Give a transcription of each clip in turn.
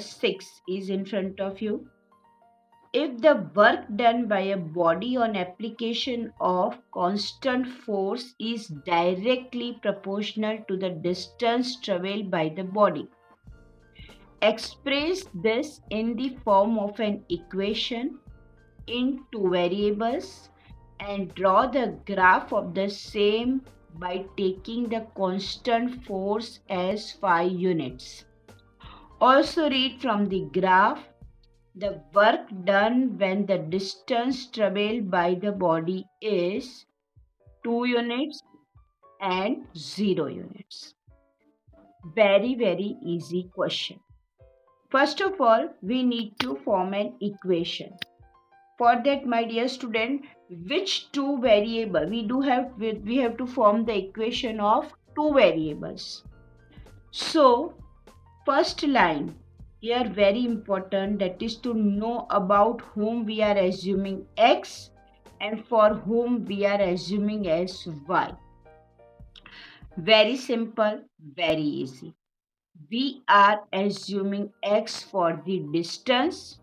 Exercise 6 is in front of you. If the work done by a body on application of constant force is directly proportional to the distance traveled by the body, express this in the form of an equation in two variables and draw the graph of the same by taking the constant force as phi units. Also read from the graph the work done when the distance traveled by the body is 2 units and 0 units. Very easy question. First of all, we need to form an equation. For that, my dear student, which two variable we have to form the equation of two variables. So first line here very important, that is to know about whom we are assuming x and for whom we are assuming as y. Very simple, very easy. We are assuming x for the distance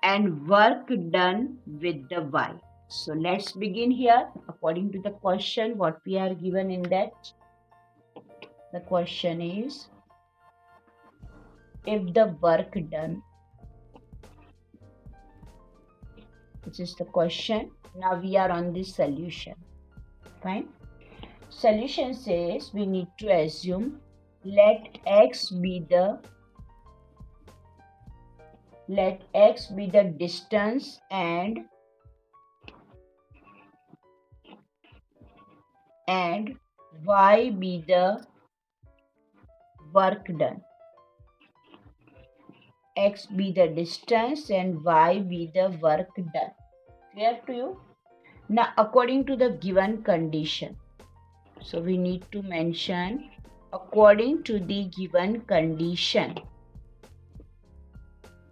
and work done with the y. So let's begin here according to the question what we are given in that. The question is, if the work done, this is the question. Now we are on the solution. Fine. Solution says we need to assume let x be the distance and y be the work done. X be the distance and y be the work done. Clear to you? Now according to the given condition, so we need to mention according to the given condition.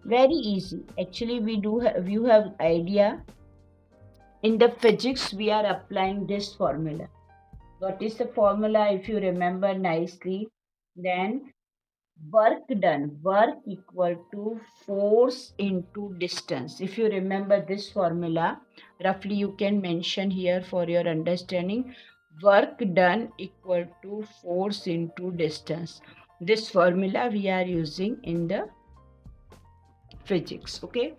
Very easy. Actually, you have idea. In the physics, we are applying this formula. What is the formula? If you remember nicely, then work done, work equal to force into distance. If you remember this formula, roughly you can mention here for your understanding. Work done equal to force into distance. This formula we are using in the physics. Okay,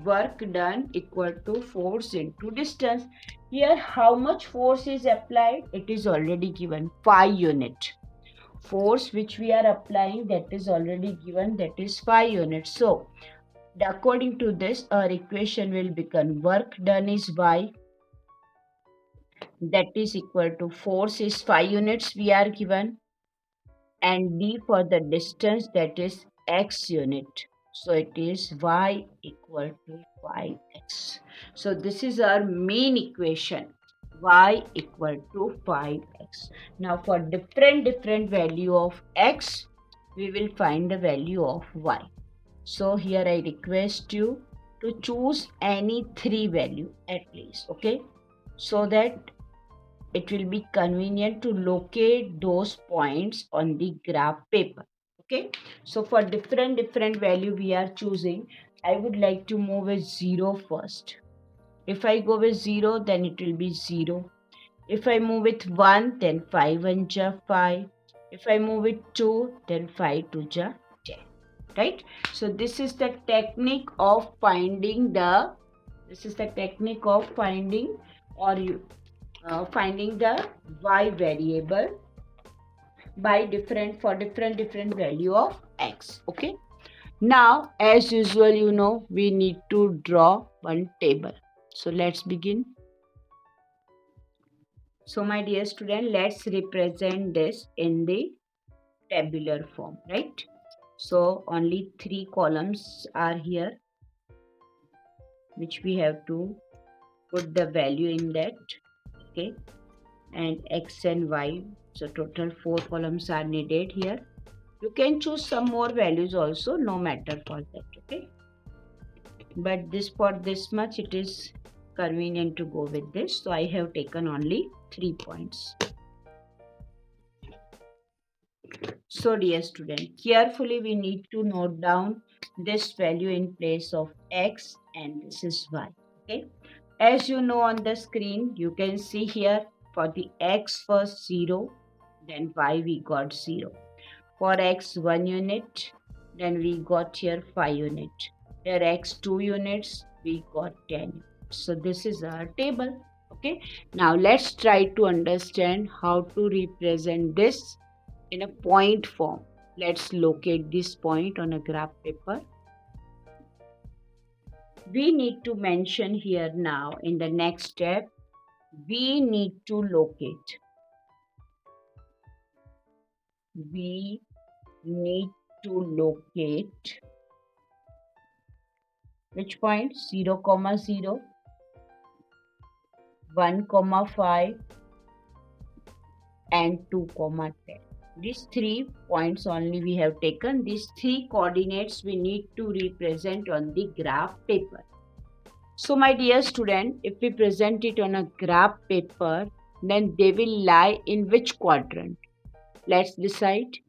work done equal to force into distance. Here how much force is applied? It is already given, phi unit. Force which we are applying, that is already given, that is phi units. So according to this, our equation will become work done is y, that is equal to force is phi units we are given, and d for the distance, that is x unit. So it is y equal to 5x. So this is our main equation, y equal to 5x. Now for different value of x, we will find the value of y. So here I request you to choose any three value at least, okay, so that it will be convenient to locate those points on the graph paper. Okay, so for different value we are choosing, I would like to move with 0 first. If I go with 0, then it will be 0. If I move with 1, then 5 1 ja 5. If I move with 2, then 5 2 ja 10. Right? So this is the technique of finding the finding the y variable by different value of x. Okay, now as usual, we need to draw one table. So let's begin. So my dear student, let's represent this in the tabular form, right? So only 3 columns are here which we have to put the value in that. Okay, and x and y, so total 4 columns are needed here. You can choose some more values also, no matter for that. Okay, but for this much it is convenient to go with this, so I have taken only 3 points. So dear student, carefully we need to note down this value in place of x and this is y. Okay, as you know on the screen, you can see here for the x first 0, then y we got 0. For x 1 unit, then we got here 5 unit. Here x 2 units, we got 10. So this is our table. Okay, now let's try to understand how to represent this in a point form. Let's locate this point on a graph paper. We need to mention here now in the next step, we need to locate. We need to locate which point? 0, 0, 1, 5 and 2, 10. These 3 points only we have taken. These 3 coordinates we need to represent on the graph paper. So my dear student, if we present it on a graph paper, then they will lie in which quadrant? Let's decide.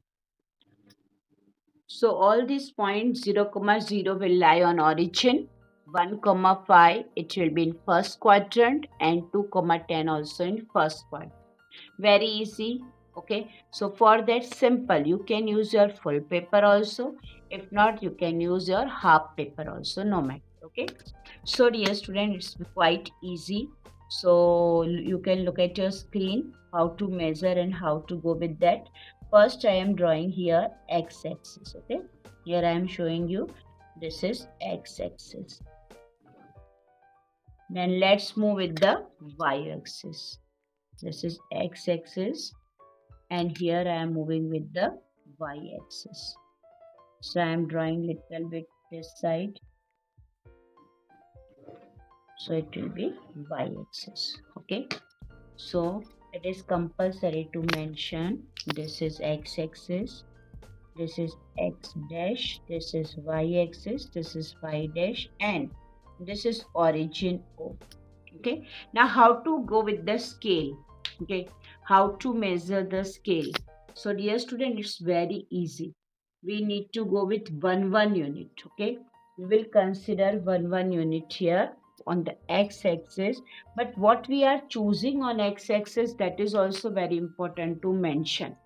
So all these points 0, 0 will lie on origin. 1, 5 it will be in first quadrant and 2, 10 also in first quadrant. Very easy. Okay, so for that simple, you can use your full paper also. If not, you can use your half paper also, no matter. Okay, so dear student, it's quite easy. So you can look at your screen how to measure and how to go with that. First I am drawing here x-axis. Okay, here I am showing you this is x-axis. Then let's move with the y-axis. This is x-axis and here I am moving with the y-axis. So I am drawing little bit this side. So it will be y-axis. Okay. So it is compulsory to mention this is x-axis, this is x dash, this is y-axis, this is y dash, and this is origin O. Okay. Now how to go with the scale? Okay, how to measure the scale? So dear student, it's very easy. We need to go with 1 unit. Okay, we will consider 1 unit here on the x-axis, but what we are choosing on x-axis, that is also very important to mention.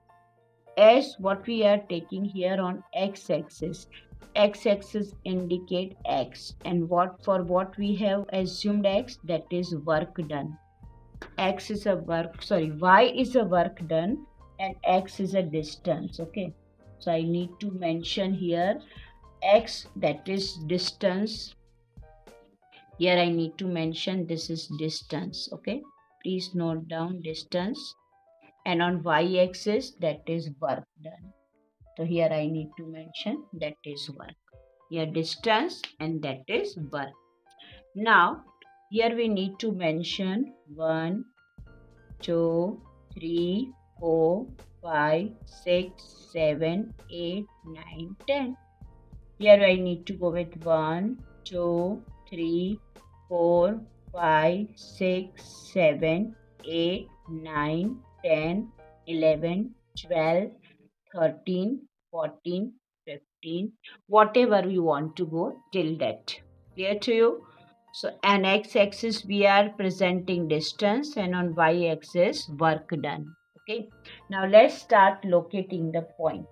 As what we are taking here on x-axis, x-axis indicate x, and what we have assumed x, that is work done. X is a work, sorry, y is a work done and x is a distance. Okay, so I need to mention here x, that is distance. Here I need to mention this is distance. Okay, please note down distance, and on y-axis that is work done. So here I need to mention that is work. Here distance and that is work. Now here we need to mention 1, 2, 3, 4, 5, 6, 7, 8, 9, 10. Here I need to go with 1, 2, 3, 4, 5, 6, 7, 8, 9, 10, 11, 12, 13, 14, 15, whatever you want to go till that. Clear to you? So on x-axis we are presenting distance and on y-axis work done. Okay. Now let's start locating the point.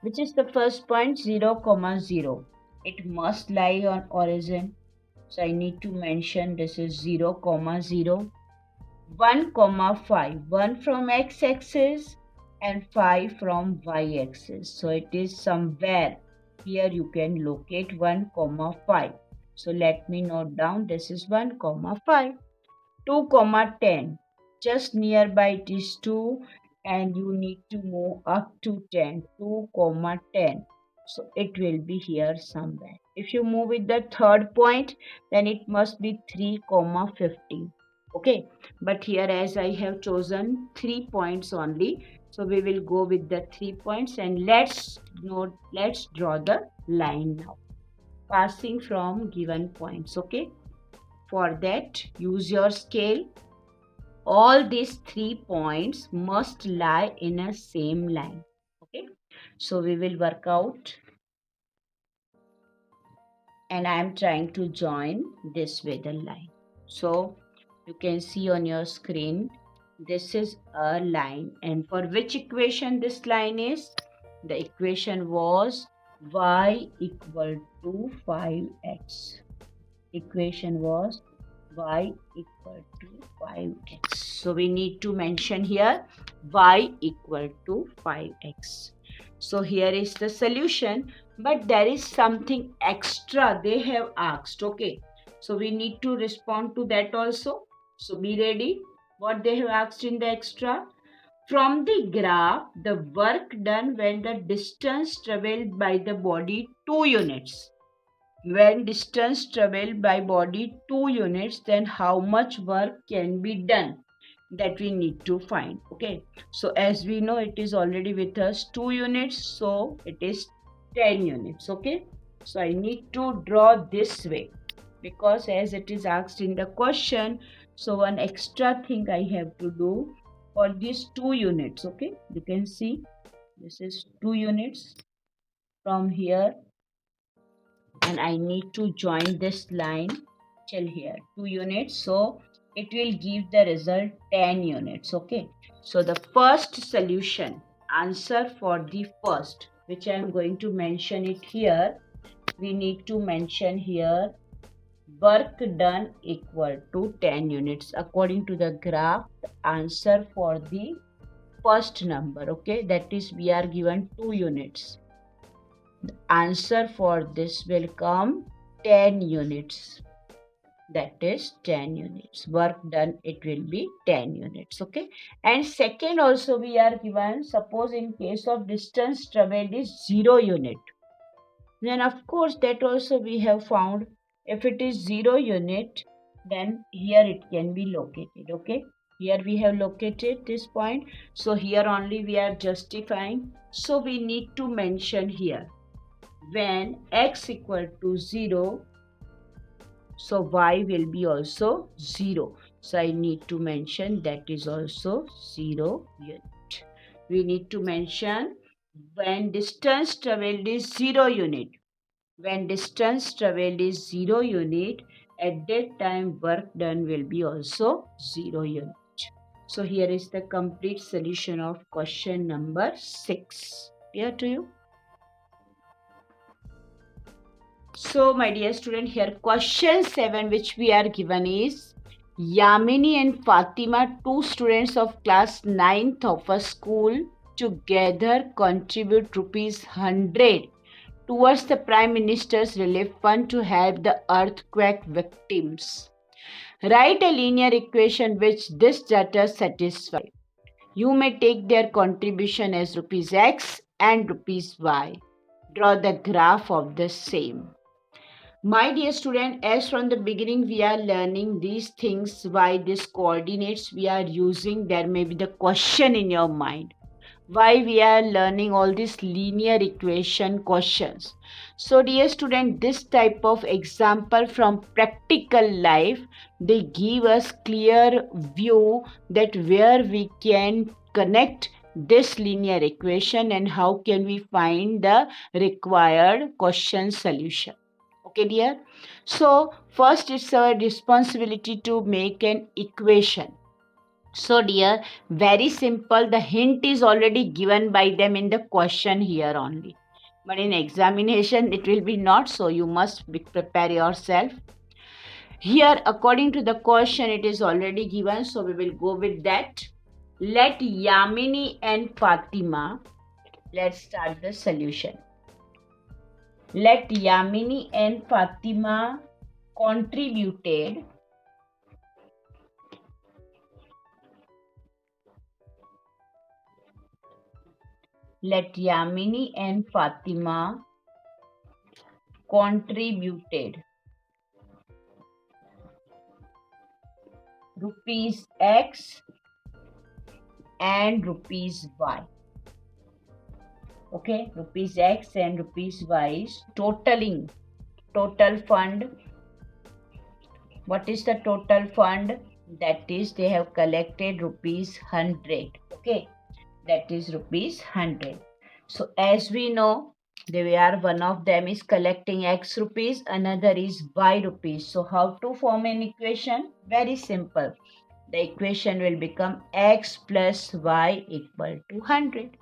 Which is the first point? 0, 0. It must lie on origin. So I need to mention this is 0, 0. 1, 5. 1 from x-axis and 5 from y-axis. So it is somewhere here you can locate 1, 5. So let me note down this is 1, 5. 2, 10. Just nearby it is 2 and you need to move up to 10. 2, 10. So it will be here somewhere. If you move with the third point, then it must be 3, 15. Okay, but here as I have chosen 3 points only, so we will go with the 3 points and let's draw the line now, passing from given points. Okay, for that use your scale. All these 3 points must lie in a same line. Okay, so we will work out. and I am trying to join this with a line. So you can see on your screen, this is a line, and for which equation this line is? The equation was y equal to 5x. Equation was y equal to 5x. So we need to mention here y equal to 5x. So here is the solution, but there is something extra they have asked. Okay, so we need to respond to that also. So be ready. What they have asked in the extra? From the graph, the work done when the distance traveled by the body 2 units. When distance traveled by body 2 units, then how much work can be done? That we need to find. Okay, so as we know, it is already with us 2 units, so it is 10 units. Okay, so I need to draw this way because as it is asked in the question, so one extra thing I have to do for these 2 units. Okay, you can see this is 2 units from here, and I need to join this line till here 2 units, so it will give the result 10 units. Okay, so the first solution answer for the first, which I am going to mention it here, we need to mention here work done equal to 10 units according to the graph. The answer for the first number, okay, that is we are given 2 units. The answer for this will come 10 units. That is 10 units. Work done, it will be 10 units. Okay. And second also we are given, suppose in case of distance traveled is 0 unit. Then of course that also we have found, if it is 0 unit, then here it can be located. Okay. Here we have located this point. So here only we are justifying. So we need to mention here, when x equal to 0, so y will be also 0. So I need to mention that is also 0 unit. We need to mention when distance traveled is 0 unit. When distance traveled is 0 unit, at that time work done will be also 0 unit. So here is the complete solution of question number 6. Clear to you? So my dear student, here question 7 which we are given is, Yamini and Fatima, 2 students of class 9th of a school, together contribute rupees 100 towards the Prime Minister's Relief Fund to help the earthquake victims. Write a linear equation which this data satisfies. You may take their contribution as rupees X and rupees Y. Draw the graph of the same. My dear student, as from the beginning we are learning these things, why these coordinates we are using, there may be the question in your mind. Why we are learning all these linear equation questions. So dear student, this type of example from practical life, they give us clear view that where we can connect this linear equation and how can we find the required question solution. Okay dear, so first it's our responsibility to make an equation. So dear, very simple, the hint is already given by them in the question here only, but in examination it will be not, so you must prepare yourself. Here according to the question it is already given, so we will go with that. Let Yamini and Fatima, let's start the solution. Let Yamini and Fatima contributed rupees X and rupees Y. Okay, rupees X and rupees Y is totaling total fund. What is the total fund? That is they have collected rupees 100. Okay, that is rupees 100. So as we know, They are, one of them is collecting X rupees, another is Y rupees. So how to form an equation? Very simple. The equation will become X plus Y equal to 100.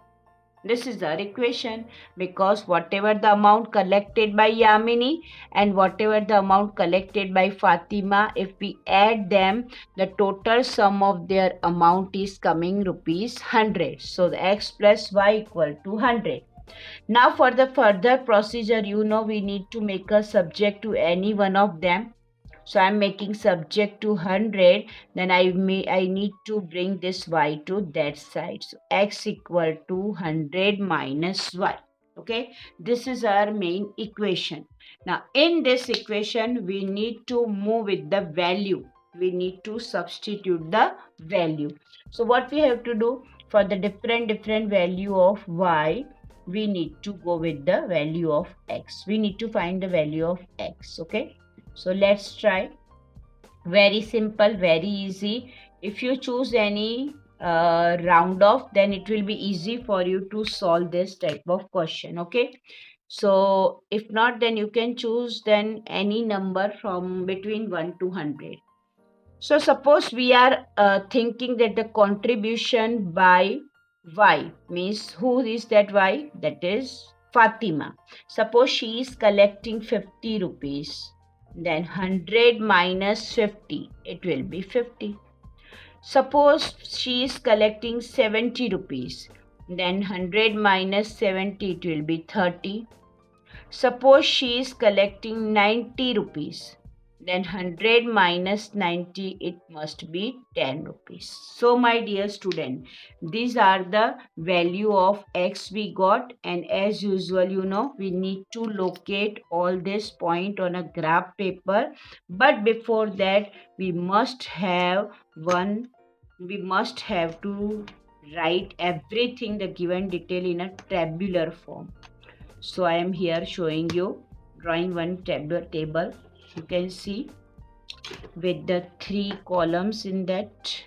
This is our equation, because whatever the amount collected by Yamini and whatever the amount collected by Fatima, if we add them, the total sum of their amount is coming rupees 100. So the X plus Y equal to 100. Now for the further procedure, we need to make a subject to any one of them. So I'm making subject to 100, then I need to bring this y to that side. So x equal to 100 minus y. Okay, this is our main equation. Now in this equation, we need to move with the value. We need to substitute the value. So what we have to do, for the different value of y, we need to go with the value of x. We need to find the value of x. Okay, so let's try. Very simple, very easy. If you choose any round off, then it will be easy for you to solve this type of question. Okay, so if not, then you can choose then any number from between 1 to 100. So suppose we are thinking that the contribution by Y means, who is that Y? That is Fatima. Suppose she is collecting 50 rupees. Then 100 minus 50, it will be 50. Suppose she is collecting 70 rupees. Then 100 minus 70, it will be 30. Suppose she is collecting 90 rupees, then 100 minus 90, it must be 10 rupees. So my dear student, these are the value of x we got, and as usual, we need to locate all this point on a graph paper. But before that, we must have to write everything, the given detail, in a tabular form. So I am here showing you, drawing one table. You can see with the 3 columns in that.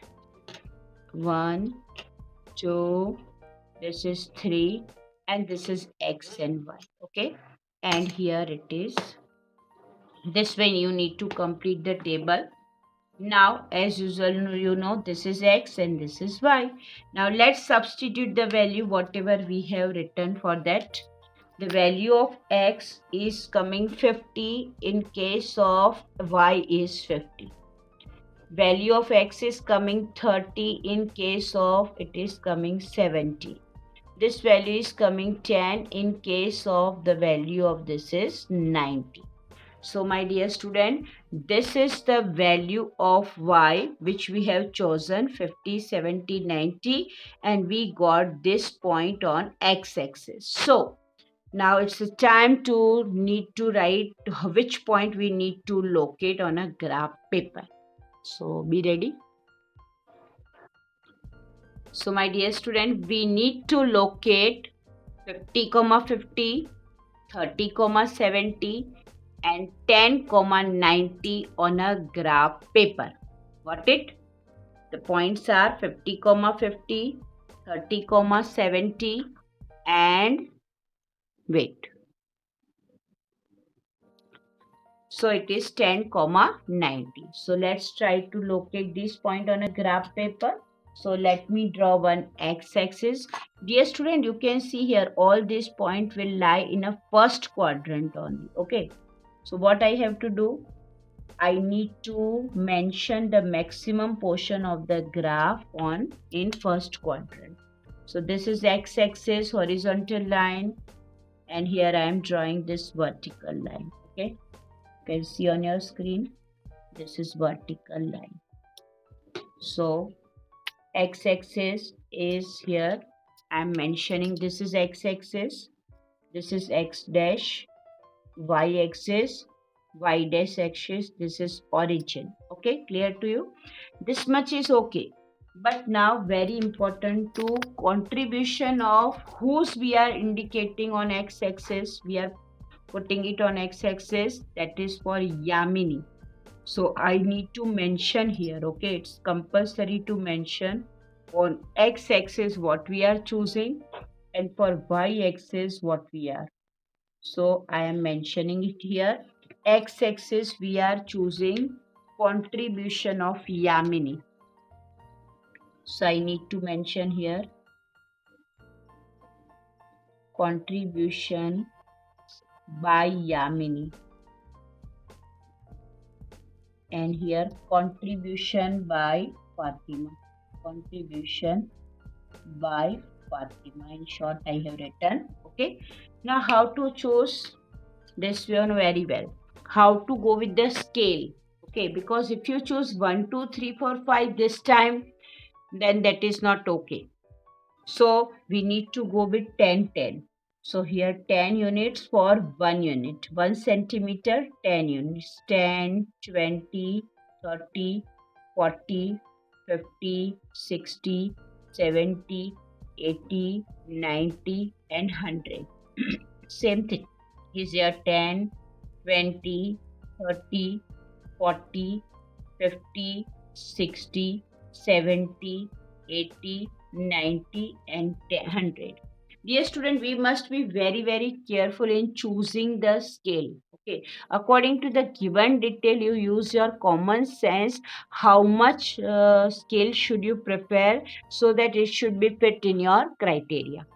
1, 2, this is 3, and this is x and y. Okay, and here it is. This way you need to complete the table. Now as usual, this is x and this is y. Now let's substitute the value whatever we have written for that. The value of x is coming 50 in case of y is 50. Value of x is coming 30 in case of it is coming 70. This value is coming 10 in case of the value of this is 90. So my dear student, this is the value of y which we have chosen, 50, 70, 90, and we got this point on x-axis. So now it's the time to need to write which point we need to locate on a graph paper. So be ready. So my dear student, we need to locate 50, 50, 30, 70 and 10, 90 on a graph paper. Got it? The points are 50, 50, 30, 70 and wait. So it is 10, 90. So let's try to locate this point on a graph paper. So let me draw one x-axis. Dear student, you can see here all these points will lie in a first quadrant only. Okay. So what I have to do? I need to mention the maximum portion of the graph in first quadrant. So this is x-axis, horizontal line, and here I am drawing this vertical line. Okay. You can see on your screen, this is vertical line. So x-axis is here. I'm mentioning this is x-axis, this is x dash, y-axis, y dash axis, this is origin. Okay, clear to you? This much is okay. But now very important to contribution of whose we are indicating on x-axis. We are putting it on x-axis, that is for Yamini. So I need to mention here, okay, it's compulsory to mention on x-axis what we are choosing and for y-axis what we are So I am mentioning it here. X-axis we are choosing contribution of Yamini. So I need to mention here contribution by Yamini, and here contribution by Fatima. Contribution by Fatima. In short, I have written. Okay. Now, how to choose this one very well? How to go with the scale? Okay, because if you choose 1, 2, 3, 4, 5 this time, then that is not okay. So we need to go with 10, 10. So here 10 units for 1 unit. 1 centimeter, 10 units. 10, 20, 30, 40, 50, 60, 70, 80, 90 and 100. Same thing. Is here 10, 20, 30, 40, 50, 60, 70, 80, 90 and 100. Dear student, we must be very careful in choosing the scale. Okay, according to the given detail, you use your common sense. How much scale should you prepare so that it should be fit in your criteria?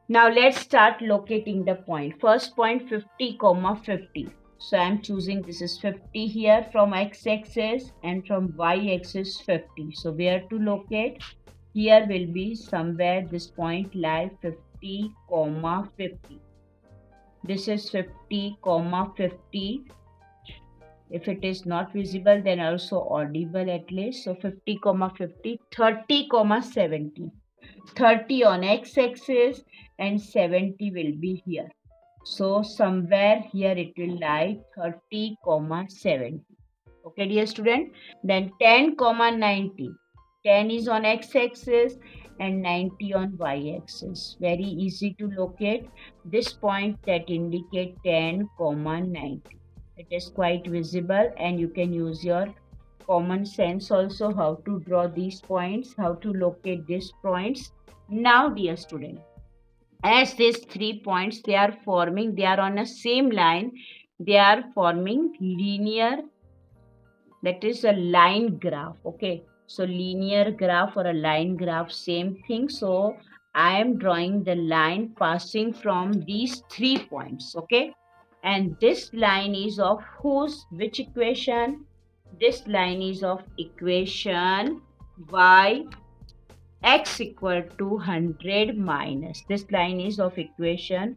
Now let's start locating the point. First point 50, 50. So I'm choosing this is 50 here from x-axis and from y-axis 50. So where to locate? Here will be somewhere this point lie 50, 50. This is 50, 50. If it is not visible, then also audible at least. So 50, 50, 30, 70. 30 on x-axis and 70 will be here. So somewhere here it will lie 30, 70. Okay, dear student. Then 10, 90. 10 is on x-axis and 90 on y-axis. Very easy to locate this point that indicate 10, 90. It is quite visible and you can use your common sense also how to draw these points, how to locate these points. Now, dear student, as these 3 points they are on a same line, they are forming linear, that is a line graph. Okay, so linear graph or a line graph, same thing. So I am drawing the line passing from these 3 points. Okay, and this line is of which equation? This line is of equation y x equal to 100 minus, this line is of equation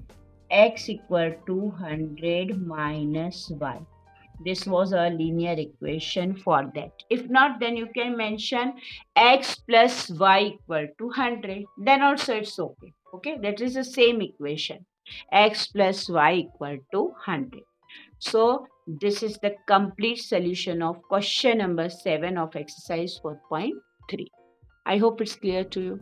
x equal to 100 minus y. This was a linear equation for that. If not, then you can mention x plus y equal to 100, then also it's okay. Okay, that is the same equation, x plus y equal to 100. So this is the complete solution of question number 7 of exercise 4.3. I hope it's clear to you.